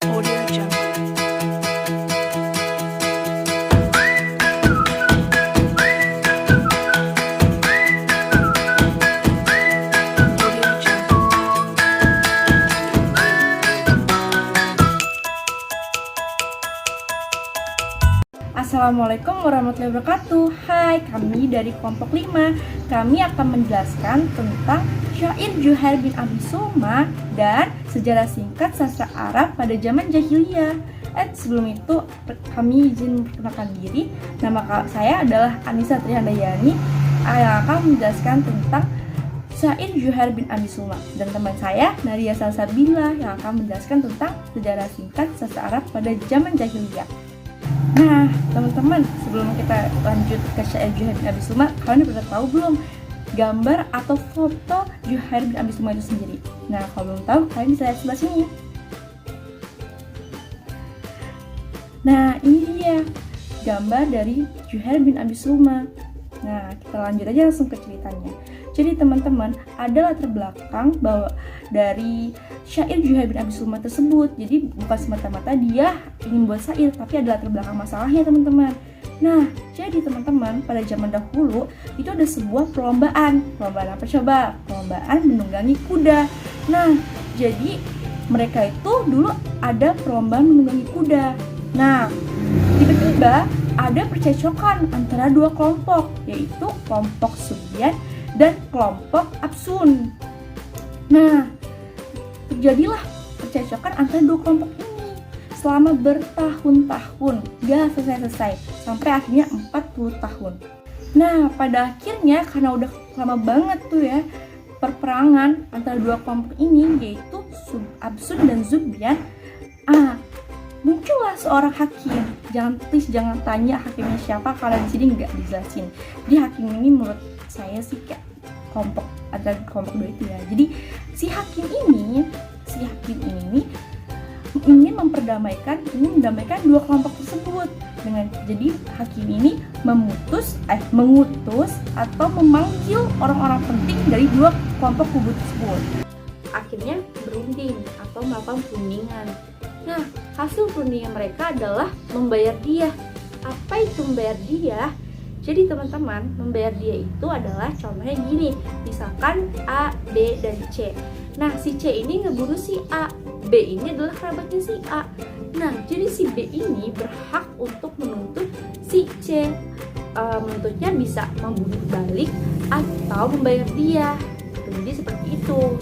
Audio Jungle. Audio Jungle. Assalamualaikum warahmatullahi wabarakatuh. Hai, kami dari kelompok 5. Kami akan menjelaskan tentang syair Juhair bin Abi Sulma dan sejarah singkat sastra Arab pada zaman jahiliyah. Sebelum itu kami izin memperkenalkan diri. Nama saya adalah Anissa Trihandayani yang akan menjelaskan tentang syair Juhair bin Abi Sulma, dan teman saya Nadia Salsabila yang akan menjelaskan tentang sejarah singkat sastra Arab pada zaman jahiliyah. Nah, teman-teman, sebelum kita lanjut ke syair Juhair bin Abi Sulma, kalian udah tahu belum gambar atau foto Juhair bin Abi Sulma itu sendiri? Nah, kalau belum tahu, kalian bisa lihat sebelah sini. Nah, ini dia gambar dari Juhair bin Abi Sulma. Nah, kita lanjut aja langsung ke ceritanya. Jadi teman-teman, ada latar belakang bahwa dari syair Juhair bin Abi Sulma tersebut. Jadi bukan semata-mata dia ingin buat syair, tapi ada latar belakang masalahnya teman-teman. Nah, jadi teman-teman, pada zaman dahulu itu ada sebuah perlombaan. Perlombaan apa coba? Perlombaan menunggangi kuda. Nah, jadi mereka itu dulu ada perlombaan menunggangi kuda. Nah, tiba-tiba ada percecokan antara dua kelompok, yaitu kelompok Subyan dan kelompok Absun. Nah, terjadilah percecokan antara dua kelompok ini selama bertahun-tahun, gak selesai-selesai, sampai akhirnya 40 tahun. Nah, pada akhirnya karena udah lama banget tuh ya perperangan antara dua kelompok ini, yaitu Absun dan Subyan, muncullah seorang hakim. Jangan tanya hakimnya siapa, karena di sini nggak dijelasin. Jadi hakim ini menurut saya sih kayak ada kelompok dua itu ya. Jadi si hakim ini ingin mendamaikan dua kelompok tersebut dengan, jadi hakim ini mengutus atau memanggil orang-orang penting dari dua kelompok kubu tersebut. Akhirnya berunding atau melakukan perundingan. Nah, hasil perundingan mereka adalah membayar diah. Apa itu membayar diah? Jadi teman-teman, membayar diah itu adalah contohnya gini. Misalkan A, B, dan C. Nah, si C ini ngebunuh si A. B ini adalah kerabatnya si A. Nah, jadi si B ini berhak untuk menuntut si C. Menuntutnya bisa membunuh balik atau membayar diah. Jadi seperti itu.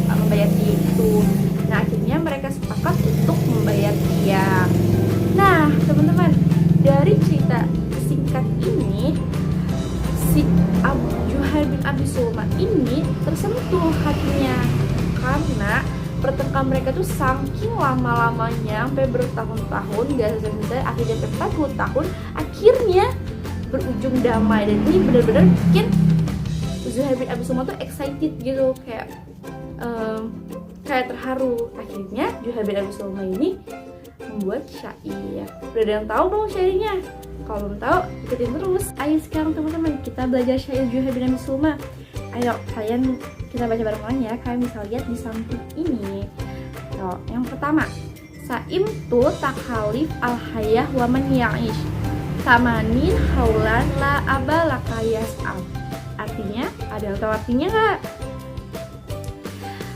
Membayar diah itu. Nah, akhirnya mereka sepakat untuk membayar diah. Nah, teman-teman, dari cerita singkat ini, si Juhair bin Abi Sulma ini tersentuh hatinya karena pertengkaran mereka tuh saking lama-lamanya sampai bertahun-tahun, gak selesai, akhirnya sampai 40 tahun, akhirnya berujung damai. Dan ini benar-benar bikin Juhair bin Abi Sulma tuh excited gitu, kayak terharu. Akhirnya Juhair bin Abi Sulma ini membuat syair. Udah ada yang tahu belum syairnya? Kalau belum tahu, ikutin terus. Ayo sekarang teman-teman, kita belajar syair Juhair bin Abi Sulma. Ayo kalian, kita baca bareng-bareng ya. Kalian bisa lihat di samping ini. Yang pertama, Saimtu takhalif al-hayah wa man ya'ish tamanin haulan la abalaka yas'am. Artinya, ada yang tahu artinya nggak?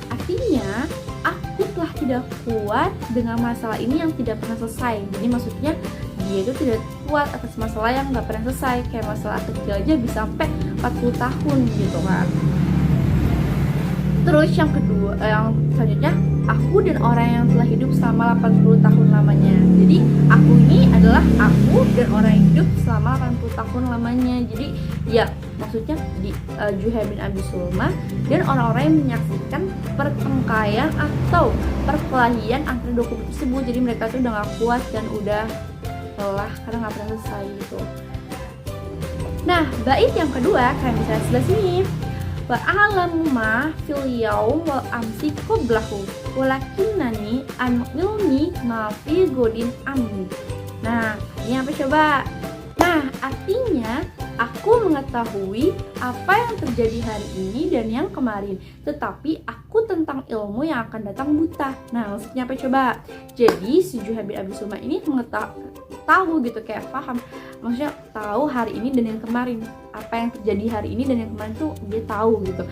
Artinya, aku telah tidak kuat dengan masalah ini yang tidak pernah selesai. Jadi maksudnya dia itu tidak kuat atas masalah yang nggak pernah selesai. Kayak masalah kecil aja bisa sampai 40 tahun gitu kan. Terus yang kedua, yang selanjutnya, aku dan orang yang telah hidup selama 80 tahun lamanya. Jadi aku ini adalah aku dan orang yang hidup selama 80 tahun lamanya. Jadi ya maksudnya di Juhair bin Abi Sulma dan orang-orang yang menyaksikan pertengkaran atau perkelahian antara dua kubu tersebut. Jadi mereka tuh udah gak kuat dan udah lelah karena gak pernah selesai gitu. Nah, bait yang kedua kalian bisa lihat sebelah sini. Wa a'lamu ma fil yaum wal amsi qablahu walakinnani an ilmi ma fi godin amni. Nah, ini apa coba? Nah, artinya Aku mengetahui apa yang terjadi hari ini dan yang kemarin, tetapi aku tentang ilmu yang akan datang buta. Nah, maksudnya apa coba? Jadi si Juhair bin Abi Sulma ini tahu gitu, kayak paham. Maksudnya tahu hari ini dan yang kemarin. Apa yang terjadi hari ini dan yang kemarin tuh dia tahu gitu.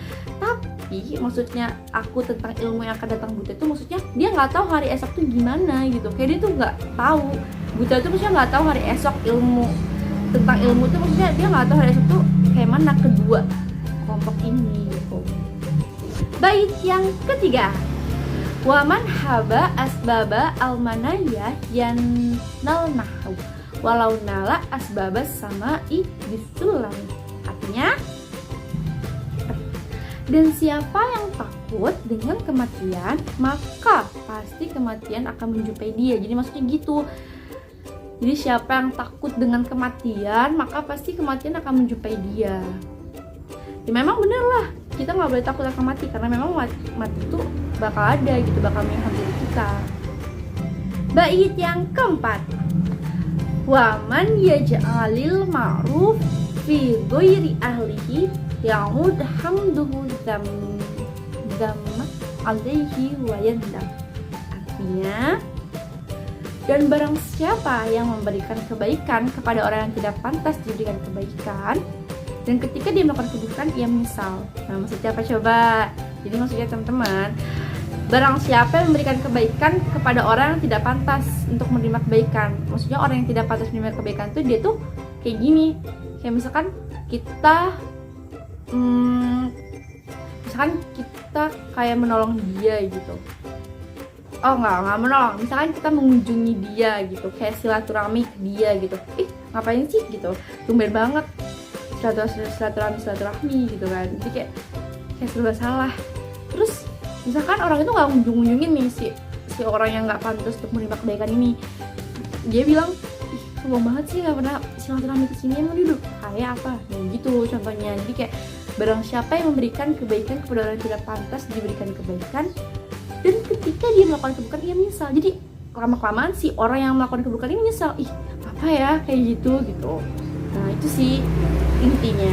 Tapi maksudnya aku tentang ilmu yang akan datang buta itu maksudnya dia nggak tahu hari esok tuh gimana gitu. Kayak dia tuh nggak tahu. Buta itu maksudnya nggak tahu hari esok, ilmu tentang ilmu tuh maksudnya dia nggak tahu hari esok tuh kayak mana kedua kelompok ini gitu. Bait yang ketiga, waman haba asbaba almanaya yanalnahu walau nala asbabas sama'i bisulam. Artinya, dan siapa yang takut dengan kematian, maka pasti kematian akan menjumpai dia. Jadi maksudnya gitu. Jadi siapa yang takut dengan kematian, maka pasti kematian akan menjumpai dia. Ya memang bener lah, kita nggak boleh takut akan mati, karena memang mati itu bakal ada gitu, bakal menghampiri kita. Bait yang keempat, waman yaj'alil ma'ruf fi ghairi ahlihi ya'ud hamduhu damma alaihi wa yandam. Artinya, dan barang siapa yang memberikan kebaikan kepada orang yang tidak pantas diberikan kebaikan, dan ketika dia melakukan keburukan ia menyesal. Nah, maksudnya apa coba? Jadi maksudnya teman-teman, barang siapa yang memberikan kebaikan kepada orang yang tidak pantas untuk menerima kebaikan, maksudnya orang yang tidak pantas menerima kebaikan tuh dia tuh kayak gini. Kayak misalkan kita kayak menolong dia gitu. Oh nggak menolong, misalkan kita mengunjungi dia gitu, kayak silaturahmi ke dia gitu. Ngapain sih gitu, tumben banget silaturahmi gitu kan. Jadi kayak serba salah. Terus misalkan orang itu nggak ngunjungin nih si orang yang nggak pantas untuk menerima kebaikan ini, dia bilang, ih sombong banget sih nggak pernah silaturahmi kesini, emang duduk kayak apa, nah, gitu contohnya. Jadi kayak barang siapa yang memberikan kebaikan kepada orang yang tidak pantas diberikan kebaikan, dan ketika dia melakukan keburukan ia menyesal. Jadi lama-kelamaan si orang yang melakukan keburukan ini menyesal, ih apa ya kayak gitu. Nah itu sih intinya.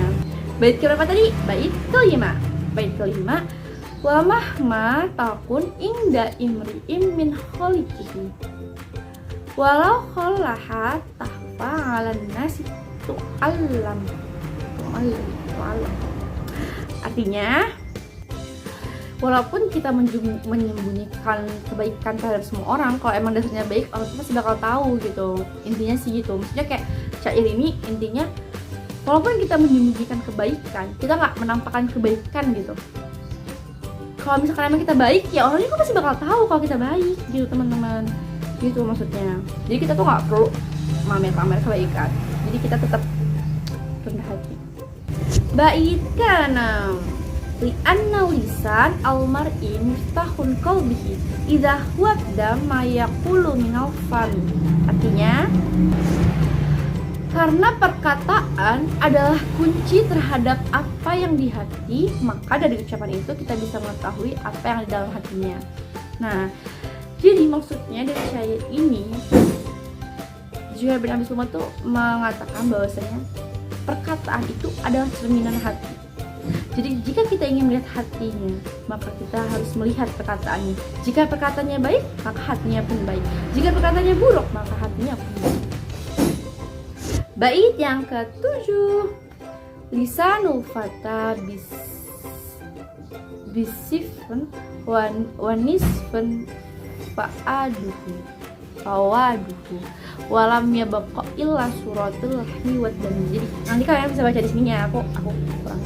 Bait keberapa tadi? Bait kelima, wa mahma takun inda imri'im min kholikihi walau kholaha tahfa ala nasi tu'allam. Artinya, walaupun kita menyembunyikan kebaikan terhadap semua orang, kalau emang dasarnya baik, orang itu pasti bakal tahu gitu. Intinya sih gitu. Maksudnya kayak syair ini intinya, walaupun kita menyembunyikan kebaikan, kita nggak menampakkan kebaikan gitu. Kalau misalkan emang kita baik, ya orang itu pasti bakal tahu kalau kita baik gitu teman-teman. Gitu maksudnya. Jadi kita tuh nggak perlu pamer-pamer kebaikan. Jadi kita tetap rendah hati. Bait keenam, li'anna lisan al-mar'i miftahun qalbihi idza huwadda ma yaqulu minal fami. Artinya, karena perkataan adalah kunci terhadap apa yang di hati, maka dari ucapan itu kita bisa mengetahui apa yang ada di dalam hatinya. Nah, jadi maksudnya dari syair ini, Juhair bin Abi Sulma tuh mengatakan bahwasanya perkataan itu adalah cerminan hati. Jadi jika kita ingin melihat hatinya, maka kita harus melihat perkataannya. Jika perkataannya baik, maka hatinya pun baik. Jika perkataannya buruk, maka hatinya pun buruk. Bait yang ketujuh, lisanul fata bisifun wanisfun fawaduhu walam yabqa illa suratul hiwat. Dan jadi nanti kalian bisa baca di sininya, aku kurang.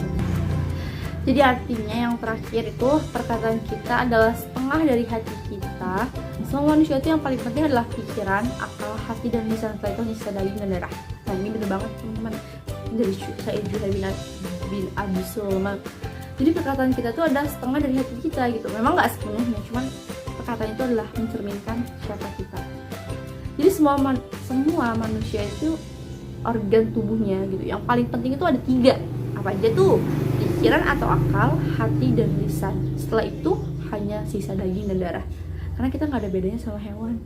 Jadi artinya yang terakhir itu perkataan kita adalah setengah dari hati kita. Semua manusia itu yang paling penting adalah pikiran, akal, hati, dan lisan. Setelah itu nyisa daging dan darah. Nah ini bener banget teman-teman, dari syair Juhair bin Abi Sulma. Jadi perkataan kita itu adalah setengah dari hati kita gitu. Memang nggak sepenuhnya, cuman perkataan itu adalah mencerminkan siapa kita. Jadi semua manusia itu organ tubuhnya gitu. Yang paling penting itu ada 3. Apa aja tuh? Pikiran atau akal, hati, dan lisan. Setelah itu hanya sisa daging dan darah. Karena kita nggak ada bedanya sama hewan.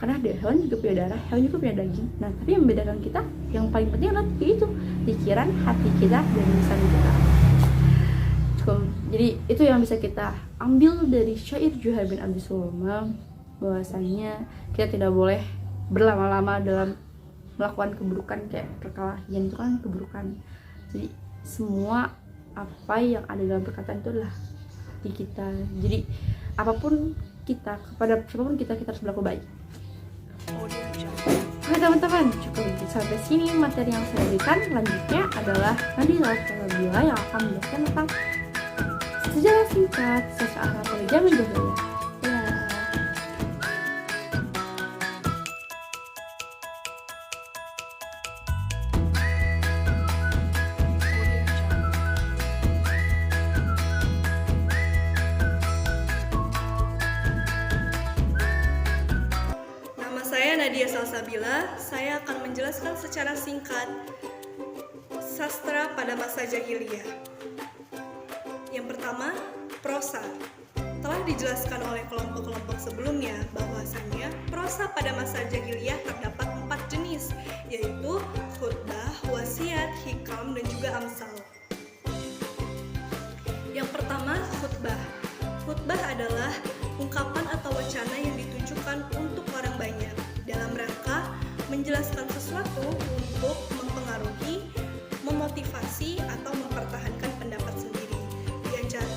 karena hewan juga punya darah, hewan juga punya daging. Nah, tapi yang membedakan kita yang paling penting adalah yaitu pikiran, hati kita, dan lisan kita. Jadi itu yang bisa kita ambil dari syair Juhair bin Abdus Sulama, bahwasanya kita tidak boleh berlama-lama dalam melakukan keburukan. Kayak perkelahian itu kan keburukan. Jadi semua apa yang ada dalam perkataan itu adalah hati kita. Jadi apapun kita, kepada siapapun kita harus berlaku baik. Audio Jungle. Oke teman-teman, cukup sampai sini materi yang saya berikan. Selanjutnya adalah Nadila Salsabila yang akan menjelaskan tentang sejarah singkat seseorang pada zaman jahiliyah. Ya. Audio Jungle. Nama saya Nadia Salsabila. Saya akan menjelaskan secara singkat sastra pada masa jahiliyah. Yang pertama, prosa. Telah dijelaskan oleh kelompok-kelompok sebelumnya bahwasannya prosa pada masa jahiliyah terdapat 4 jenis, yaitu khutbah, wasiat, hikam, dan juga amsal. Yang pertama, khutbah. Khutbah adalah ungkapan atau wacana yang ditujukan untuk orang banyak dalam rangka menjelaskan sesuatu untuk mempengaruhi, memotivasi, atau mempertahankan pendapat sendiri.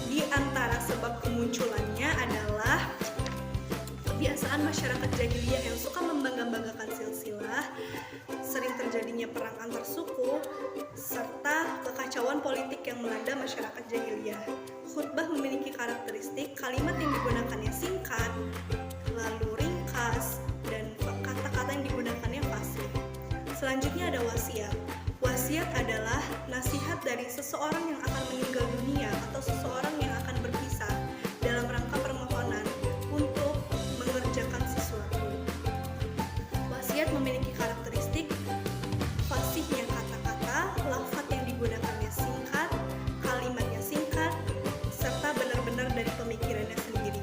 Di antara sebab kemunculannya adalah kebiasaan masyarakat jahiliyah yang suka membangga-banggakan silsilah, sering terjadinya perang antar suku, serta kekacauan politik yang melanda masyarakat jahiliyah. Khutbah memiliki karakteristik kalimat yang digunakannya singkat, lalu ringkas, dan kata-kata yang digunakannya fasih. Selanjutnya ada wasiat. Wasiat adalah nasihat dari seseorang yang akan meninggal dunia atau seseorang yang akan berpisah dalam rangka permohonan untuk mengerjakan sesuatu. Wasiat memiliki karakteristik fasihnya kata-kata, lafaz yang digunakannya singkat, kalimatnya singkat, serta benar-benar dari pemikirannya sendiri.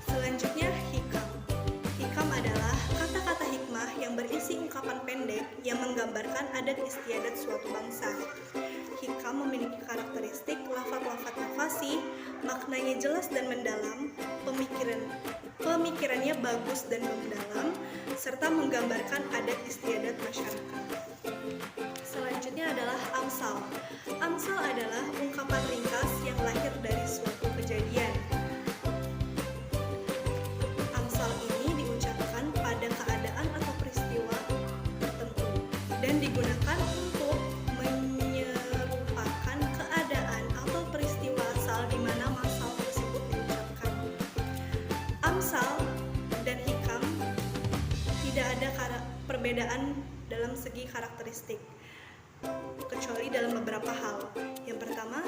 Selanjutnya hikam. Hikam adalah kata-kata hikmah yang berisi ungkapan pendek yang menggambarkan adat istiadat suatu bangsa. Hikam memiliki karakteristik lafaz-lafaznya fasih, maknanya jelas dan mendalam, pemikirannya bagus dan mendalam, serta menggambarkan adat istiadat masyarakat. Selanjutnya adalah amsal. Amsal adalah ungkapan ringkas yang lahir dari suatu kejadian. Amsal ini diucapkan pada keadaan atau peristiwa tertentu dan digunakan untuk menyerupakan keadaan atau peristiwa asal di mana masal tersebut diucapkan. Amsal dan hikam tidak ada perbedaan dalam segi karakteristik, kecuali dalam beberapa hal. Yang pertama,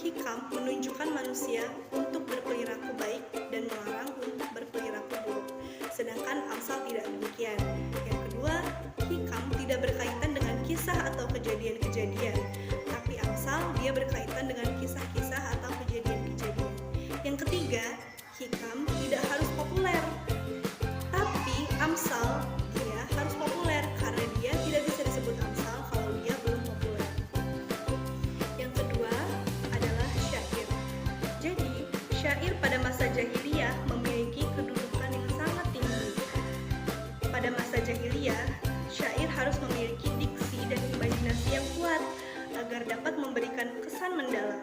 hikam menunjukkan manusia untuk berperilaku baik dan melarang untuk berperilaku buruk, sedangkan amsal tidak demikian. Yang kedua, hikam tidak berkaitan dengan kisah atau kejadian-kejadian, tapi amsal dia berkaitan dengan kisah-kisah atau kejadian-kejadian. Yang ketiga, hikam tidak harus populer, tapi amsal dia harus populer karena dia tidak bisa disebut amsal kalau dia belum populer. Yang kedua adalah syair. Jadi, syair pada masa jahiliyah memiliki kedudukan yang sangat tinggi. Pada masa jahiliyah, syair harus memiliki diksi dan imajinasi yang kuat agar dapat memberikan kesan mendalam.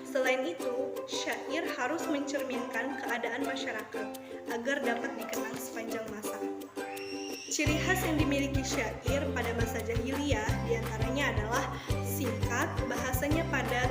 Selain itu, syair harus mencerminkan keadaan masyarakat agar dapat dikenang sepanjang masa. Ciri khas yang dimiliki syair pada masa jahiliyah diantaranya adalah singkat, bahasanya padat,